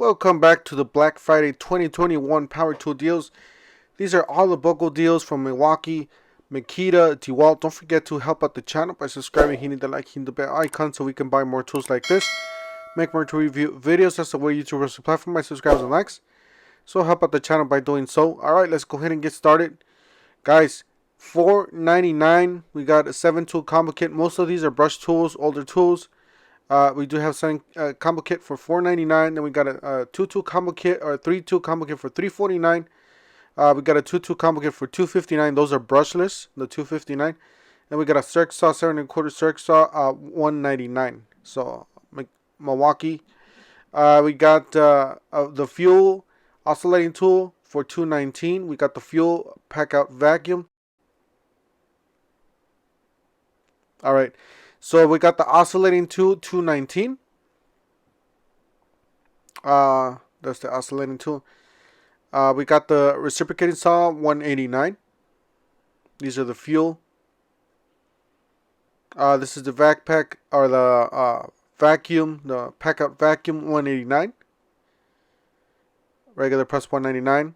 Welcome back to the Black Friday 2021 Power Tool deals. These are all the BOGO deals from Milwaukee, Makita, DeWalt. Don't forget to help out the channel by subscribing, hitting the like, hitting the bell icon so we can buy more tools like this. Make more tool review videos. That's the way YouTubers supply for my subscribers and likes. So help out the channel by doing so. Alright, let's go ahead and get started. Guys, $4.99. We got a 7-tool combo kit. Most of these are brush tools, older tools. We do have some combo kit for $4.99. Then we got a 2-tool combo kit or a 3-tool combo kit for $3.49. We got a 2-tool combo kit for $2.59. Those are brushless, the $2.59. And we got a circ saw, 7 1/4 circ saw, $1.99. So Milwaukee. We got the fuel oscillating tool for $2.19. We got the fuel pack out vacuum. All right. So we got the oscillating tool, $2.19. That's the oscillating tool. We got the reciprocating saw, $1.89. These are the fuel. This is the vac pack or the vacuum, the pack out vacuum, $1.89. Regular price $1.99.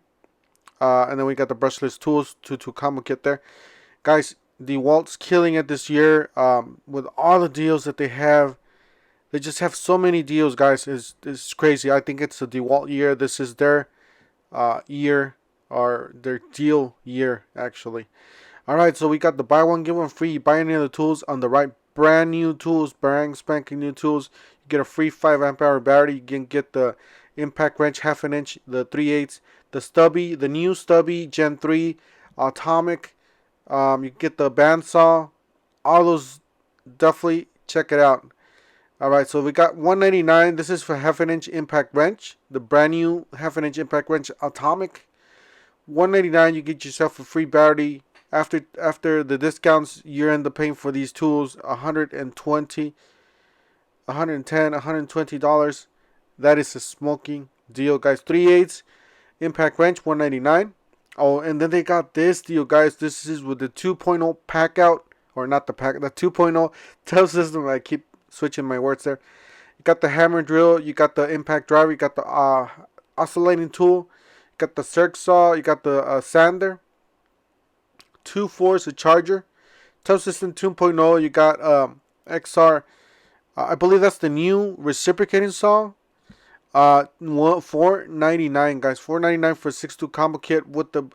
And then we got the brushless tools, 2-tool combo kit there, guys. DeWalt's killing it this year with all the deals that they have. They just have so many deals, guys. It's crazy. I think it's a DeWalt year. This is their year, or their deal year, actually. Alright, so we got the buy one, get one free. You buy any of the tools on the right, brand new tools, brand spanking new tools. You get a free 5 amp hour battery. You can get the impact wrench, 1/2 inch, the 3/8, the stubby, the new stubby Gen 3, atomic. You get the bandsaw. All those, definitely check it out. Alright, so we got $1.99. This is for 1/2 inch impact wrench. The brand new 1/2 inch impact wrench atomic. $1.99. You get yourself a free battery. After the discounts, you're in the paying for these tools $120, $110, $120. That is a smoking deal, guys. 3/8 impact wrench, $1.99. Oh, and then they got this deal, guys. This is with the 2.0 pack out, or not the pack, the 2.0 tow system. I keep switching my words there. You got the hammer drill, you got the impact driver, you got the oscillating tool, you got the circ saw, you got the sander, 2.4 a charger, tow system 2.0. You got XR. I believe that's the new reciprocating saw. $4.99, guys. $4.99 for a 6-tool combo kit with the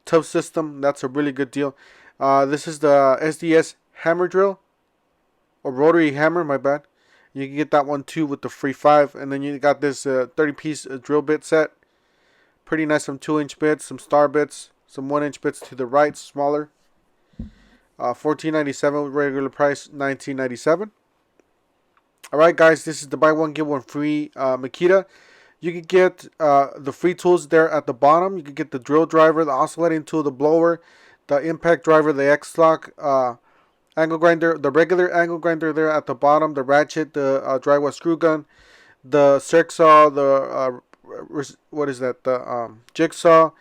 tow system. That's a really good deal. This is the Sds Hammer Drill, or rotary hammer, my bad. You can get that one too with the free 5. And then you got this 30-piece drill bit set. Pretty nice. Some 2-inch bits, some star bits, some 1-inch bits to the right, smaller. $14.97 regular price, $19.97. Alright, guys, this is the buy one get one free Makita. You can get the free tools there at the bottom. You can get the drill driver, the oscillating tool, the blower, the impact driver, the X-lock, angle grinder, the regular angle grinder there at the bottom, the ratchet, the drywall screw gun, the circ saw, the what is that? The jigsaw,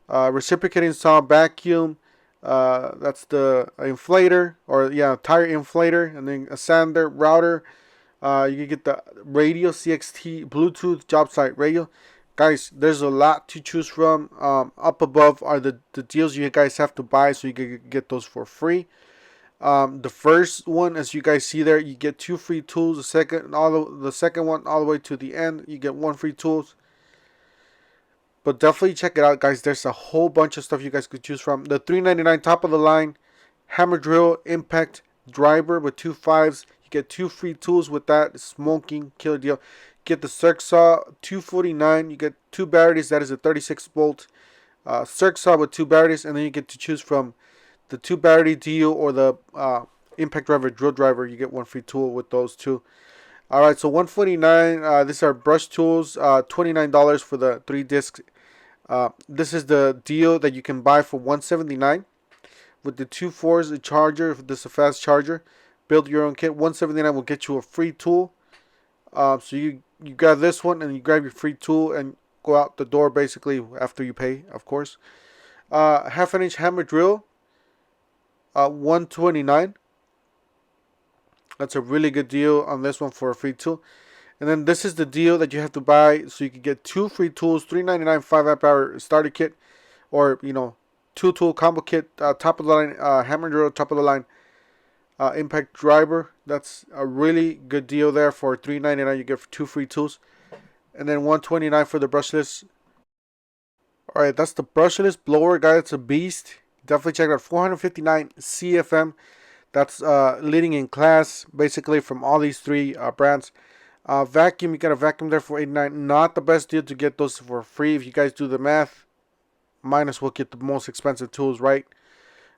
reciprocating saw, vacuum. That's the inflator, or yeah, tire inflator, and then a sander, router. You can get the radio, CXT, Bluetooth, job site radio. Guys, there's a lot to choose from. Up above are the deals you guys have to buy, so you can get those for free. The first one, as you guys see there, you get 2 free tools. The second one all the way to the end, you get 1 free tools. But definitely check it out, guys. There's a whole bunch of stuff you guys could choose from. The $3.99 top of the line hammer drill impact driver with 2 5s. Get 2 free tools with that. Smoking killer deal. Get the circ saw, $2.49. You get 2 batteries. That is a 36-volt circ saw with 2 batteries, and then you get to choose from the 2 battery deal or the impact driver, drill driver. You get 1 free tool with those two. All right, so $149. These are brush tools. $29 for the 3 discs. This is the deal that you can buy for $179 with the 2.4s, a charger. This is a fast charger. Build your own kit. $179 will get you a free tool. So you grab this one and you grab your free tool and go out the door basically after you pay, of course. 1/2 inch hammer drill. $129. That's a really good deal on this one for a free tool. And then this is the deal that you have to buy, so you can get 2 free tools, $3.99 5 amp hour starter kit, or 2 tool combo kit, top of the line hammer drill, top of the line impact driver. That's a really good deal there. For $3.99 you get 2 free tools, and then $129 for the brushless. All right, that's the brushless blower, guys. It's a beast. Definitely check it out. 459 CFM. That's leading in class, basically, from all these 3 brands. Vacuum, you got a vacuum there for $89. Not the best deal to get those for free. If you guys do the math, might as well get the most expensive tools, right?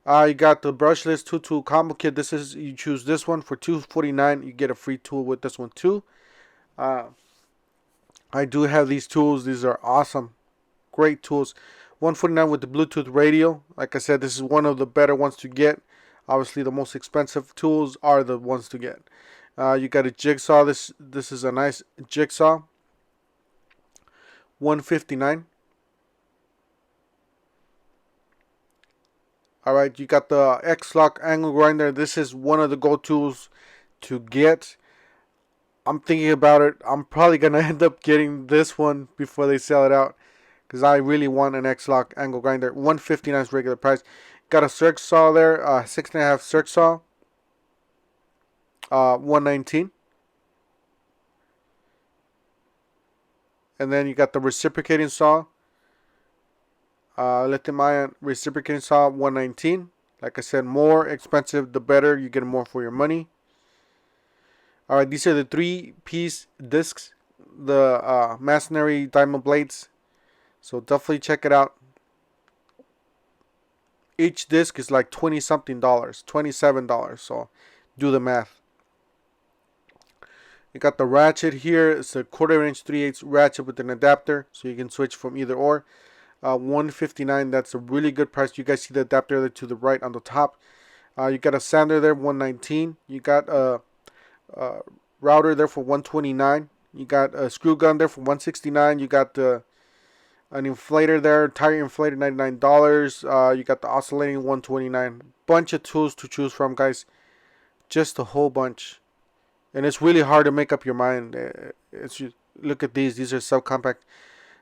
You got the brushless 2-tool combo kit. This is, you choose this one for $249. You get a free tool with this one too. I do have these tools. These are awesome, great tools. $149 with the Bluetooth radio. Like I said, this is one of the better ones to get. Obviously, the most expensive tools are the ones to get. You got a jigsaw. This is a nice jigsaw. $159. All right, you got the X-Lock angle grinder. This is one of the go-tos to get. I'm thinking about it. I'm probably gonna end up getting this one before they sell it out, because I really want an X-Lock angle grinder. $159 is regular price. Got a circ saw there, 6.5 circ saw. $119. And then you got the reciprocating saw. Lithium ion reciprocating saw, $119. Like I said, more expensive the better. You get more for your money. Alright, these are the 3-piece discs, the masonry diamond blades. So definitely check it out. Each disc is like $20 something, $27. So do the math. You got the ratchet here. It's a 1/4 inch 3/8 ratchet with an adapter, so you can switch from either or. $159. That's a really good price. You guys see the adapter there to the right on the top. You got a sander there, $119. You got a router there for $129. You got a screw gun there for $169. You got an inflator there, tire inflator, $99. You got the oscillating, $129. Bunch of tools to choose from, guys. Just a whole bunch. And it's really hard to make up your mind. Look at these. These are subcompact.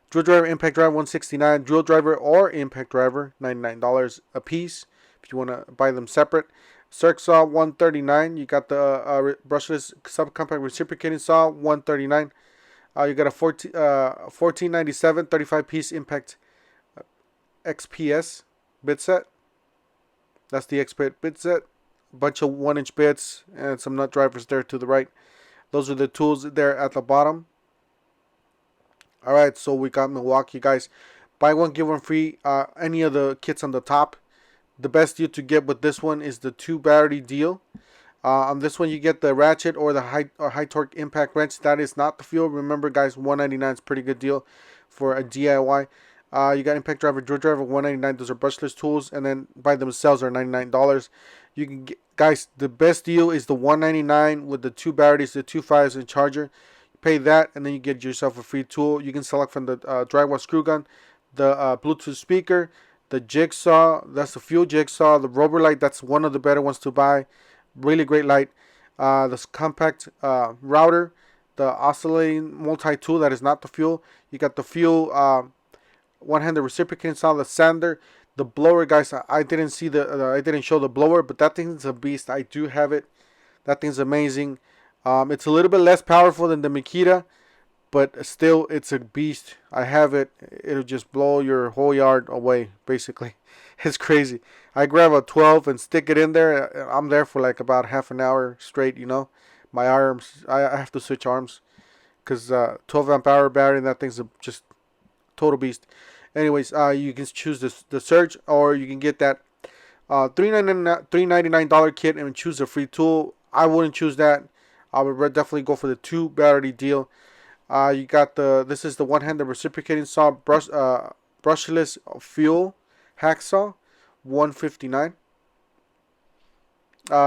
Drill driver, impact driver, $169. Drill driver or impact driver, $99 a piece if you want to buy them separate. Circ saw, $139. You got the brushless subcompact reciprocating saw, $139. You got a $14.97 35-piece impact XPS bit set. That's the XPS bit set. Bunch of 1-inch bits and some nut drivers there to the right. Those are the tools there at the bottom. Alright, so we got Milwaukee, guys. Buy one, get one free. Any of the kits on the top. The best deal to get with this one is the 2-battery deal. On this one, you get the ratchet or the high torque impact wrench. That is not the fuel. Remember, guys, $199 is a pretty good deal for a DIY. You got impact driver, drill driver, $199. Those are brushless tools, and then by themselves are $99. You can get, guys, the best deal is the $199 with the 2 batteries, the 2 5s, and charger. You pay that, and then you get yourself a free tool. You can select from the drywall screw gun, the Bluetooth speaker, the jigsaw. That's the fuel jigsaw. The rubber light. That's one of the better ones to buy. Really great light. This compact router, the oscillating multi-tool. That is not the fuel. You got the fuel one-handed reciprocating saw, the sander, the blower, guys. I didn't see I didn't show the blower, but that thing's a beast. I do have it. That thing's amazing. It's a little bit less powerful than the Makita, but still, it's a beast. I have it. It'll just blow your whole yard away, basically. It's crazy. I grab a 12 and stick it in there. I'm there for like about half an hour straight, My arms, I have to switch arms, because 12 amp hour battery, that thing's just total beast. Anyways, you can choose the Surge, or you can get that $399 kit and choose a free tool. I wouldn't choose that. I would definitely go for the 2 battery deal. You got this is the one-handed reciprocating saw, brushless fuel hacksaw, $159.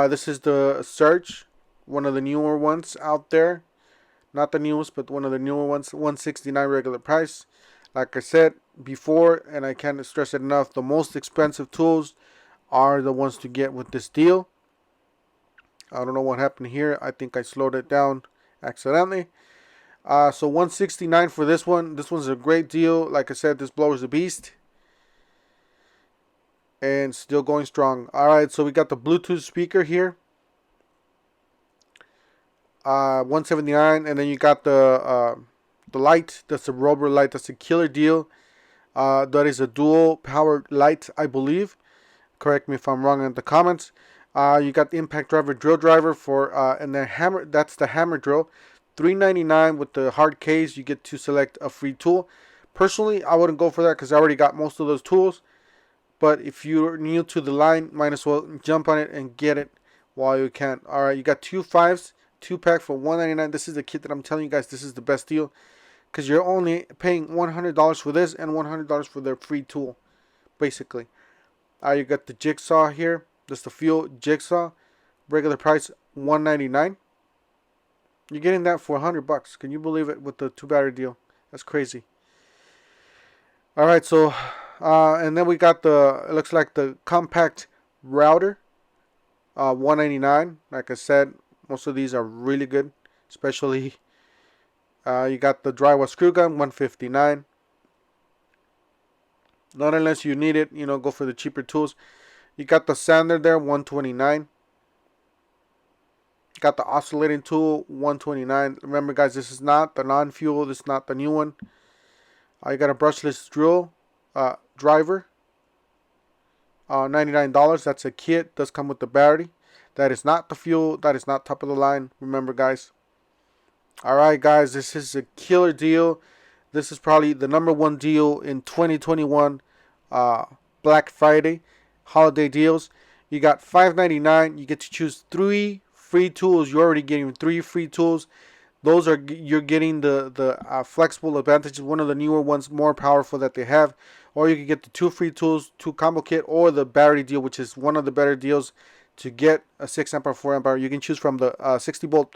This is the Surge, one of the newer ones out there. Not the newest, but one of the newer ones, $169 regular price. Like I said before, and I can't stress it enough, the most expensive tools are the ones to get with this deal. I don't know what happened here. I think I slowed it down accidentally. So 169 for this one. This one's a great deal. Like I said, this blower's a beast. And still going strong. Alright, so we got the Bluetooth speaker here. 179, and then you got the light. That's a rubber light. That's a killer deal. That is a dual powered light, I believe. Correct me if I'm wrong in the comments. You got the impact driver, drill driver for and the hammer. That's the hammer drill. $3.99 with the hard case. You get to select a free tool. Personally, I wouldn't go for that because I already got most of those tools. But if you're new to the line, might as well jump on it and get it while you can. All right, you got 2.5s, 2-pack for $1.99. This is the kit that I'm telling you guys. This is the best deal because you're only paying $100 for this and $100 for their free tool, basically. You got the Jigsaw here. That's the fuel Jigsaw. Regular price $1.99. You're getting that for $100. Can you believe it with the 2-battery deal? That's crazy. All right, so and then we got the, it looks like the compact router, $1.99. Like I said, most of these are really good, especially you got the drywall screw gun, $159. Not unless you need it, you know, go for the cheaper tools. You got the sander there, $129. Got the oscillating tool, $129. Remember, guys, this is not the non-fuel. This is not the new one. You got a brushless drill driver, $99. That's a kit. Does come with the battery. That is not the fuel. That is not top of the line. Remember, guys. All right, guys, this is a killer deal. This is probably the #1 deal in 2021 Black Friday holiday deals. You got $5.99. You get to choose 3 free tools. You're already getting 3 free tools. Those are, you're getting the flexible advantage, one of the newer ones, more powerful that they have. Or you can get the 2 free tools, 2 combo kit, or the battery deal, which is one of the better deals to get a 6 amp hour, 4 amp hour. You can choose from the 60 volt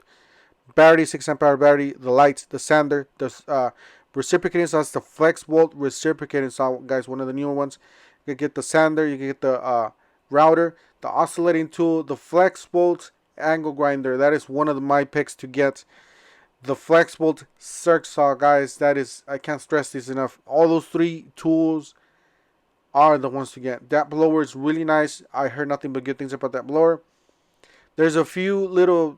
battery, 6 amp hour battery, the lights, the sander, the reciprocating saw. That's the flex bolt reciprocating saw, guys, one of the newer ones. You can get the sander, you can get the router, the oscillating tool, the flex bolt angle grinder. That is one of my picks to get. The flex bolt circ saw, guys, that is, I can't stress this enough. All those 3 tools are the ones to get. That blower is really nice. I heard nothing but good things about that blower. There's a few little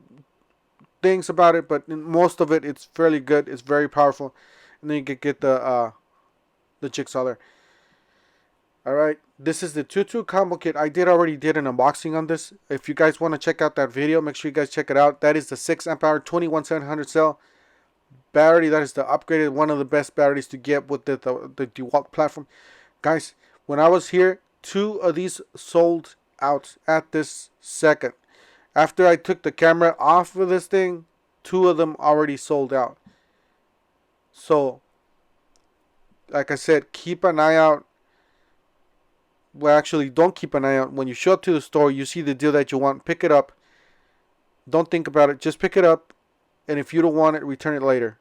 things about it, but most of it, it's fairly good. It's very powerful. And then you can get the Jigsaw there. Alright, this is the 2-2 combo kit. I already did an unboxing on this. If you guys want to check out that video, make sure you guys check it out. That is the 6 amp hour 21700 cell battery. That is the upgraded, one of the best batteries to get with the DeWalt platform. Guys, when I was here, 2 of these sold out at this second. After I took the camera off of this thing, 2 of them already sold out. So, like I said, keep an eye out. Well, actually, don't keep an eye out. When you show up to the store, you see the deal that you want, pick it up. Don't think about it. Just pick it up. And if you don't want it, return it later.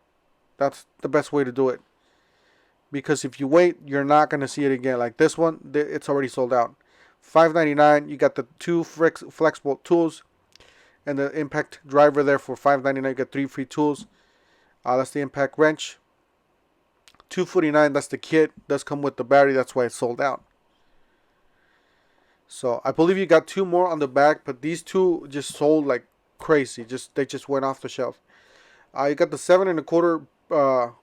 That's the best way to do it. Because if you wait, you're not going to see it again. Like this one, it's already sold out. $5.99. You got the 2 flexible tools and the impact driver there for $5.99. You got 3 free tools. That's the impact wrench. $2.49. That's the kit. Does come with the battery. That's why it's sold out. So I believe you got 2 more on the back, but these 2 just sold like crazy. They just went off the shelf. You got the 7 1/4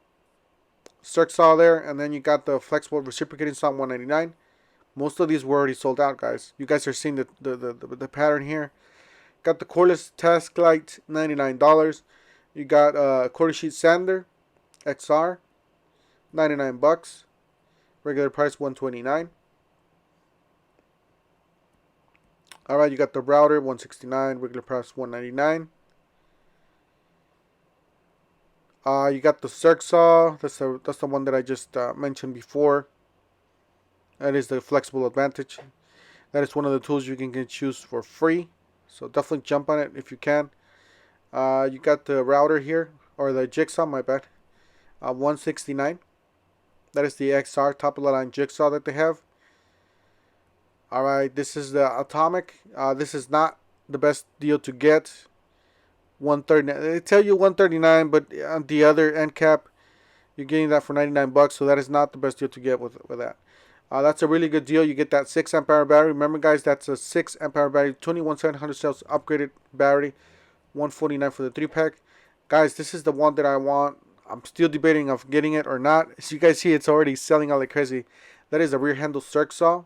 circ saw there, and then you got the flexible reciprocating saw, $199. Most of these were already sold out, guys. You guys are seeing the pattern here. Got the cordless task light, $99. You got a quarter sheet sander XR, $99. Regular price $129. Alright, you got the router, $169, regular price $199. You got the circ saw. That's the one that I just mentioned before. That is the flexible advantage. That is one of the tools you can choose for free. So definitely jump on it if you can. You got the router here, or the Jigsaw, my bad. $169. That is the XR top of the line Jigsaw that they have. Alright, this is the Atomic. This is not the best deal to get. 130. They tell you 139, but on the other end cap, you're getting that for 99 bucks. So that is not the best deal to get with that. That's a really good deal. You get that 6 amp hour battery. Remember, guys, that's a 6 amp hour battery, 21,700 cells upgraded battery, 149 for the 3-pack. Guys, this is the one that I want. I'm still debating of getting it or not. As you guys see, it's already selling out like crazy. That is a rear handle circ saw.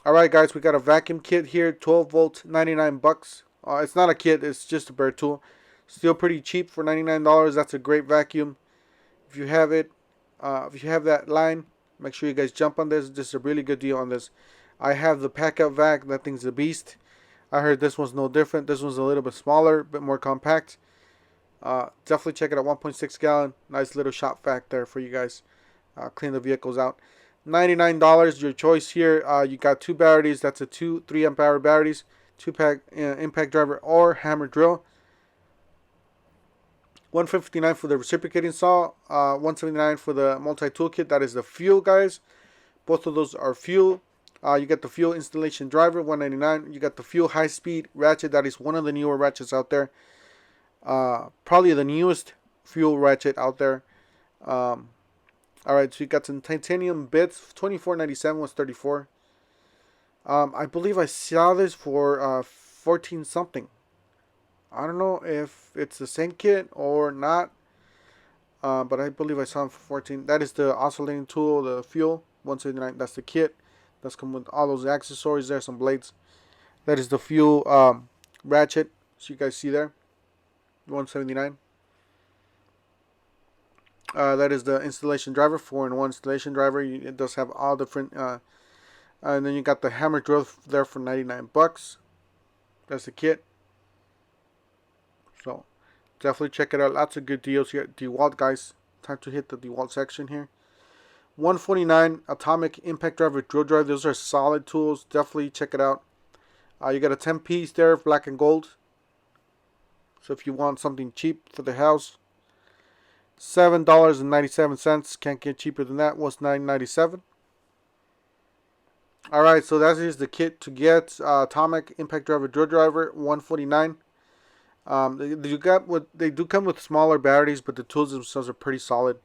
Alright, guys, we got a vacuum kit here, 12 volt, 99 bucks. It's not a kit, it's just a bare tool. Still pretty cheap for $99. That's a great vacuum. If you have it, if you have that line, make sure you guys jump on this. This is a really good deal on this. I have the pack out vac. That thing's a beast. I heard this one's no different. This one's a little bit smaller, a bit more compact. Definitely check it out. 1.6 gallon. Nice little shop vac there for you guys. Clean the vehicles out. $99, your choice here. You got 2 batteries. That's a 3 amp hour batteries. 2-pack impact driver or hammer drill. $159 for the reciprocating saw. $179 for the multi-tool kit. That is the fuel, guys. Both of those are fuel. You get the fuel installation driver, $199. You got the fuel high-speed ratchet. That is one of the newer ratchets out there. Probably the newest fuel ratchet out there. Alright, so you got some titanium bits. $24.97 was $34. I believe I saw this for 14 something. I don't know if it's the same kit or not, but I believe I saw it for 14. That is the oscillating tool, the fuel, 179. That's the kit. That's come with all those accessories there, some blades. That is the fuel ratchet, so you guys see there, 179. That is the installation driver, 4-in-1 installation driver. It does have all different, and then you got the hammer drill there for 99 bucks. That's the kit. So definitely check it out. Lots of good deals here. DeWalt, guys. Time to hit the DeWalt section here. $149 atomic impact driver drill drive. Those are solid tools. Definitely check it out. You got a 10-piece there, black and gold. So if you want something cheap for the house, $7.97. Can't get cheaper than that. Was $9.97. Alright, so that is the kit to get. Atomic impact driver drill driver, $149. They do come with smaller batteries, but the tools themselves are pretty solid.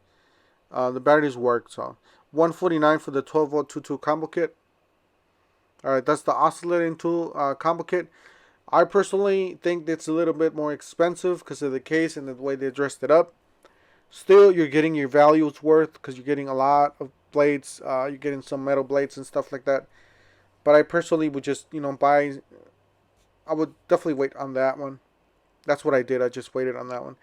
The batteries work, so $149 for the 12 volt 2-tool combo kit. Alright, that's the oscillating tool combo kit. I personally think it's a little bit more expensive because of the case and the way they dressed it up. Still, you're getting your value's worth because you're getting a lot of blades. You're getting some metal blades and stuff like that. But I personally would just, buy. I would definitely wait on that one. That's what I did. I just waited on that one.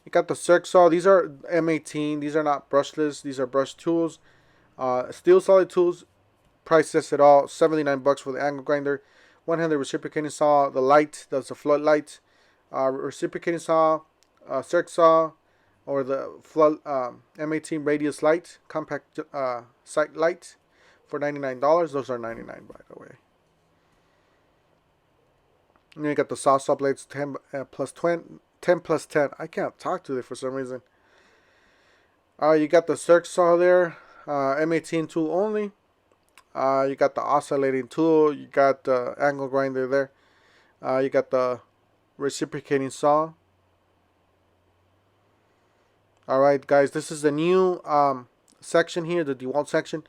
You got the circ saw. These are M18. These are not brushless. These are brush tools. Steel solid tools. Price says it all. 79 bucks for the angle grinder. 100 reciprocating saw. The light. That's a floodlight. Reciprocating saw. Circ saw. Or the flood M18 radius light. Compact sight light. For $99. Those are $99, by the way. And then you got the saw blades, 10 plus 10. I can't talk to it for some reason. You got the circ saw there, M18 tool only. You got the oscillating tool. You got the angle grinder there. You got the reciprocating saw. Alright, guys, this is the new section here, the DeWalt section.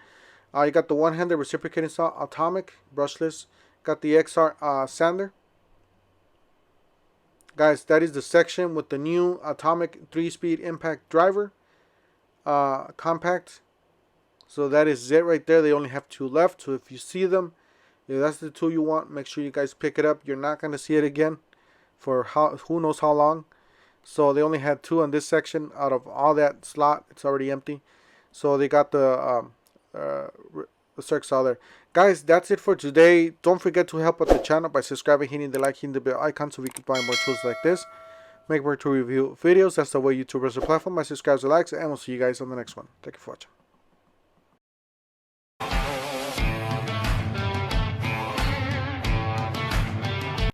You got the one-handed reciprocating saw, atomic, brushless. Got the XR sander. Guys, that is the section with the new atomic 3-speed impact driver, compact. So that is it right there. They only have 2 left. So if you see them, if that's the tool you want, make sure you guys pick it up. You're not going to see it again for who knows how long. So they only had 2 on this section. Out of all that slot, it's already empty. So they got the circ saw there. Guys, that's it for today. Don't forget to help out the channel by subscribing, hitting the like, hitting the bell icon so we can find more tools like this. Make more to review videos. That's the way YouTubers are platform. My subscribers and likes, and we'll see you guys on the next one. Thank you for watching.